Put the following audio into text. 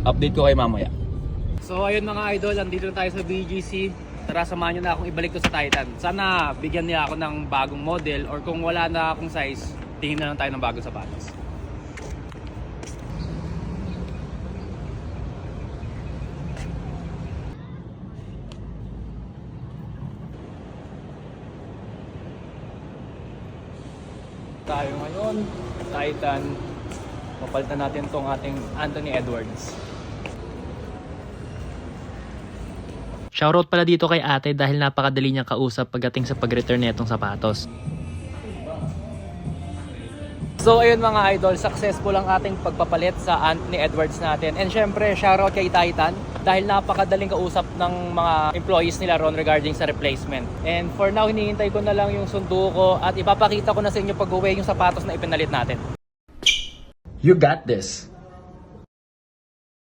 Update ko kayo mamaya. So ayun mga idol, andito na tayo sa BGC. Tara, samahan nyo na akong ibalik to sa Titan. Sana bigyan niya ako ng bagong model, or kung wala na akong size, tingin na lang tayo ng bagong sapatos. Tayo ngayon, Titan. Papalitan natin tong ating Anthony Edwards. Shoutout pala dito kay ate dahil napakadali niyang kausap pagdating sa pag-return nitong sapatos. So ayun mga idol, successful ang ating pagpapalit sa Anthony Edwards natin. And syempre, shoutout kay Titan dahil napakadaling kausap ng mga employees nila ron regarding sa replacement. And for now, hinihintay ko na lang yung sundo ko at ipapakita ko na sa inyo pag-uwi yung sapatos na ipinalit natin. You got this.